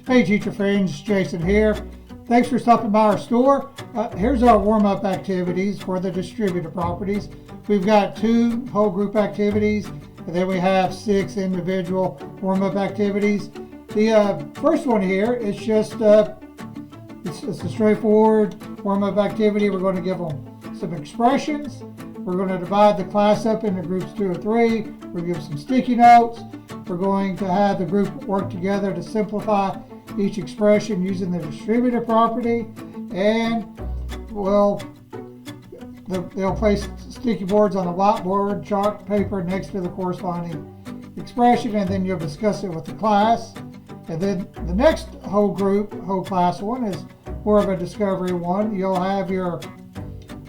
Hey teacher friends, Jason here. Thanks for stopping by our store. Here's our warm-up activities for the distributive properties. We've got 2 whole group activities, and then we have 6 individual warm-up activities. The first one here is just it's a straightforward warm-up activity. We're going to give them some expressions. We're going to divide the class up into groups 2 or 3. We're going to give some sticky notes. We're going to have the group work together to simplify each expression using the distributive property, and they'll place sticky boards on the whiteboard, chart paper next to the corresponding expression, and then you'll discuss it with the class. And then the next whole class one is more of a discovery one. You'll have your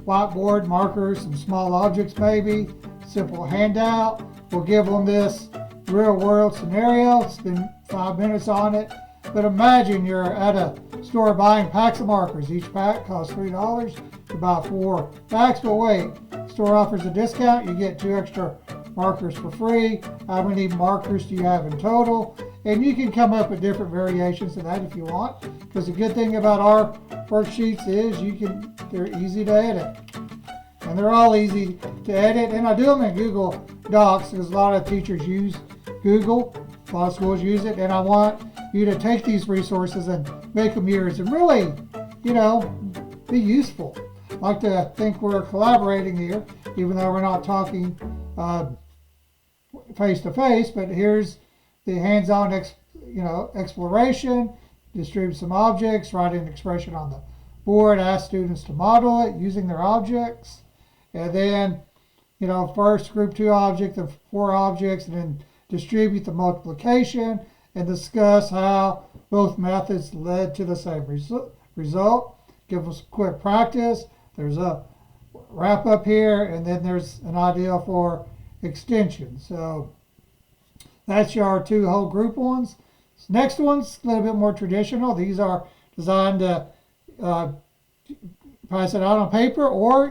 whiteboard, markers, some small objects maybe, simple handout. We'll give them this real world scenario, spend 5 minutes on it. But imagine you're at a store buying packs of markers. Each pack costs $3. You buy 4 packs, but wait, store offers a discount. You get 2 extra markers for free. How many markers do you have in total? And you can come up with different variations of that if you want. Because the good thing about our worksheets is they're easy to edit. And they're all easy to edit. And I do them in Google Docs because a lot of teachers use Google. A lot of schools use it. And I want you to take these resources and make them yours and really, be useful. I like to think we're collaborating here, even though we're not talking face to face, but here's the hands-on exploration, distribute some objects, write an expression on the board, ask students to model it using their objects, and then, first group 2 object of 4 objects, and then distribute the multiplication, and discuss how both methods led to the same result. Give us quick practice. There's a wrap up here, and then there's an idea for extension. So that's your 2 whole group ones. Next one's a little bit more traditional. These are designed to pass it out on paper, or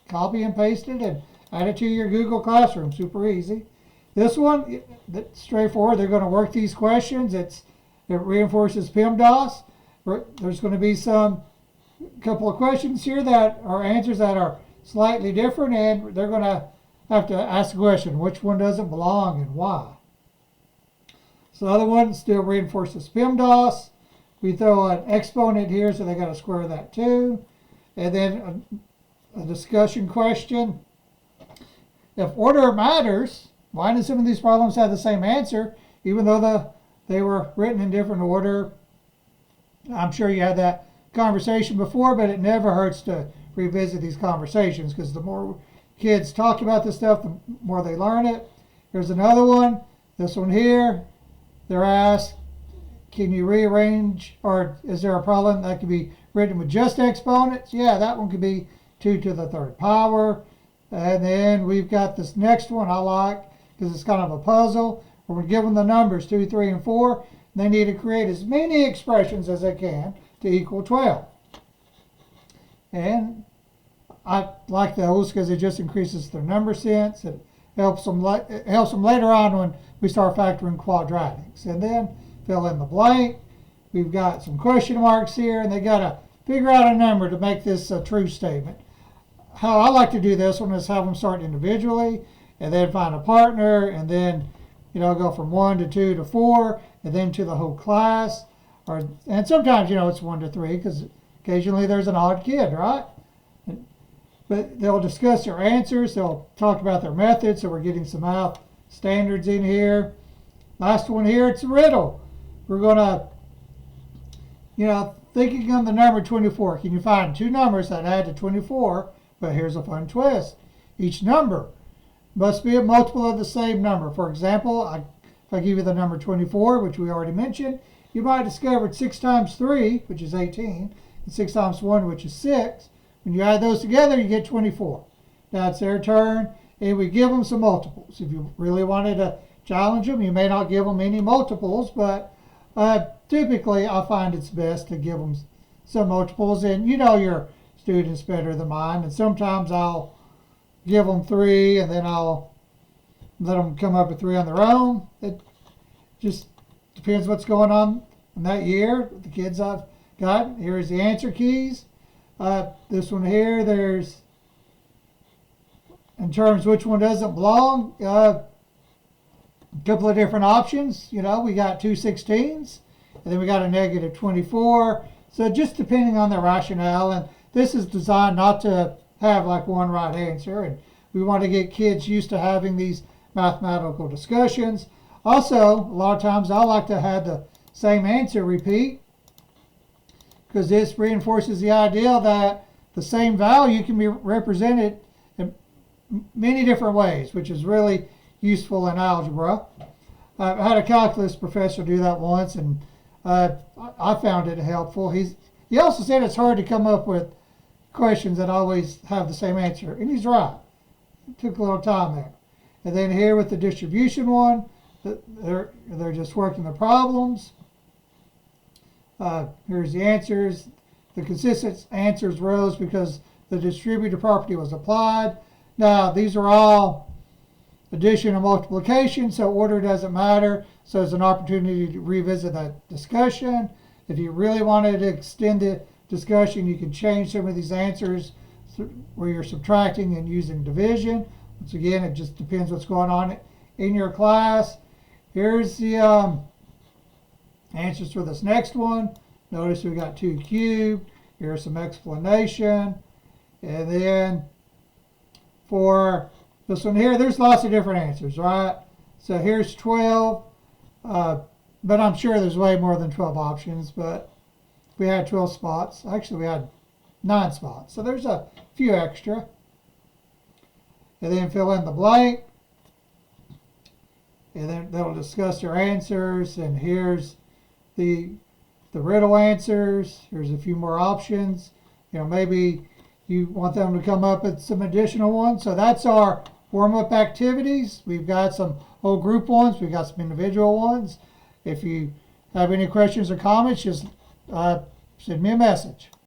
copy and paste it and add it to your Google Classroom. Super easy. This one, that's straightforward. They're going to work these questions. It reinforces PEMDAS. There's going to be a couple of questions here that are answers that are slightly different, and they're going to have to ask the question, which one doesn't belong and why? So the other one still reinforces PEMDAS. We throw an exponent here, so they got to square that too. And then a discussion question. If order matters, why do some of these problems have the same answer, even though they were written in different order? I'm sure you had that conversation before, but it never hurts to revisit these conversations, because the more kids talk about this stuff, the more they learn it. Here's another one. This one here, they're asked, can you rearrange, or is there a problem that could be written with just exponents? Yeah, that one could be 2 to the 3rd power. And then we've got this next one I like, because it's kind of a puzzle. We're going to give them the numbers 2, 3, and 4. They need to create as many expressions as they can to equal 12. And I like those because it just increases their number sense. It helps them later on when we start factoring quadratics. And then fill in the blank. We've got some question marks here, and they got to figure out a number to make this a true statement. How I like to do this one is have them start individually, and then find a partner, and then go from 1 to 2 to 4, and then to the whole class. And sometimes it's 1 to 3, because occasionally there's an odd kid, right? But they'll discuss their answers. They'll talk about their methods. So we're getting some math standards in here. Last one here, it's a riddle. We're going to, thinking of the number 24. Can you find 2 numbers that add to 24? But here's a fun twist. Each number must be a multiple of the same number. For example, if I give you the number 24, which we already mentioned, you might have discovered 6 times 3, which is 18, and 6 times 1, which is 6. When you add those together, you get 24. Now it's their turn, and we give them some multiples. If you really wanted to challenge them, you may not give them any multiples, but typically I find it's best to give them some multiples. And your students better than mine, and sometimes I'll give them 3, and then I'll let them come up with 3 on their own. It just depends what's going on in that year, the kids I've got. Here's the answer keys. This one here, there's, in terms which one doesn't belong, a couple of different options. You know, we got 2 16s, and then we got a negative 24. So just depending on the rationale, and this is designed not to have like one right answer, and we want to get kids used to having these mathematical discussions. Also, a lot of times I like to have the same answer repeat, because this reinforces the idea that the same value can be represented in many different ways, which is really useful in algebra. I had a calculus professor do that once, and I found it helpful. He also said it's hard to come up with questions that always have the same answer, and he's right. It took a little time there. And then here with the distribution one, they're just working the problems. Here's the answers. The consistent answers rose because the distributive property was applied. Now, these are all addition and multiplication, so order doesn't matter. So it's an opportunity to revisit that discussion. If you really wanted to extend the discussion, you can change some of these answers where you're subtracting and using division. Once again, it just depends what's going on in your class. Here's the answers for this next one. Notice we got 2 cubed. Here's some explanation. And then for this one here, there's lots of different answers, right? So here's 12. But I'm sure there's way more than 12 options. But we had 12 spots. Actually, we had 9 spots. So there's a few extra. And then fill in the blank. And then they'll discuss their answers. And here's the riddle answers. Here's a few more options. You know, maybe you want them to come up with some additional ones. So that's our warm-up activities. We've got some whole group ones. We've got some individual ones. If you have any questions or comments, just send me a message.